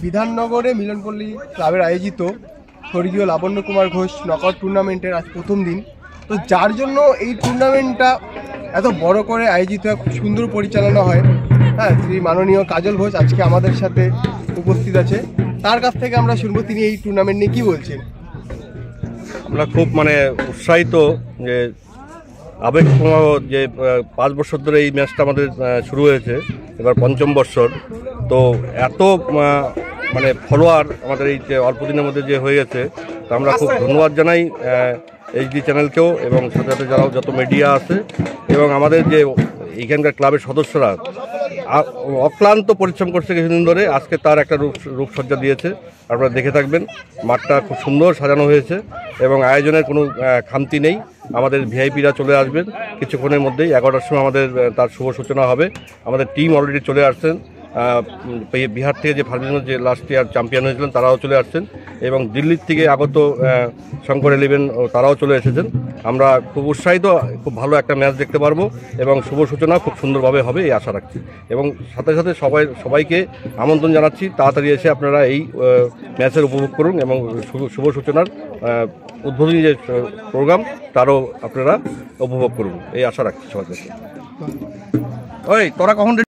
বিধাননগরে মিলনপল্লী ক্লাবের আয়োজিত স্বর্গীয় লাবণ্য কুমার ঘোষ নকআউট টুর্নামেন্টের আজ প্রথম দিন। তো যার জন্য এই টুর্নামেন্টটা এত বড় করে আয়োজিত হয়, খুব সুন্দর পরিচালনা হয়। হ্যাঁ, শ্রী মাননীয় কাজল ঘোষ আজকে আমাদের সাথে উপস্থিত আছে। তার কাছ থেকে আমরা শুনবো তিনি এই টুর্নামেন্ট নিয়ে কী বলছেন। আমরা খুব উৎসাহিত যে আবেগ যে 5 বছর ধরে এই ম্যাচটা আমাদের শুরু হয়েছে, এবার 5ম বছর। তো এত ফলোয়ার আমাদের এই যে অল্প দিনের মধ্যে যে হয়ে গেছে, তো আমরা খুব ধন্যবাদ জানাই এইচডি চ্যানেলকেও এবং সাথে সাথে যারা যত মিডিয়া আছে এবং আমাদের যে এইখানকার ক্লাবের সদস্যরা অক্লান্ত পরিশ্রম করছে কিছুদিন ধরে। আজকে তার একটা রূপসজ্জা দিয়েছে, আপনারা দেখে থাকবেন। মাঠটা খুব সুন্দর সাজানো হয়েছে এবং আয়োজনের কোনো খামতি নেই। আমাদের ভিআইপিরা চলে আসবেন কিছুক্ষণের মধ্যেই। 11টার সময় আমাদের তার শুভ সূচনা হবে। আমাদের টিম অলরেডি চলে আসছেন। বিহার থেকে যে ফার্মিজনের যে লাস্ট ইয়ার চ্যাম্পিয়ন হয়েছিলেন তারাও চলে আসছেন এবং দিল্লির থেকে আগত শঙ্কর 11 তারাও চলে এসেছেন। আমরা খুব উৎসাহিত, খুব ভালো একটা ম্যাচ দেখতে পারবো এবং শুভ সূচনা খুব সুন্দরভাবে হবে এই আশা রাখছি। এবং সাথে সাথে সবাইকে আমন্ত্রণ জানাচ্ছি, তাড়াতাড়ি এসে আপনারা এই ম্যাচের উপভোগ করুন এবং শুভ সূচনার উদ্বোধনী যে প্রোগ্রাম তারও আপনারা উপভোগ করুন এই আশা রাখছি সবাই। ওই তোরা কখন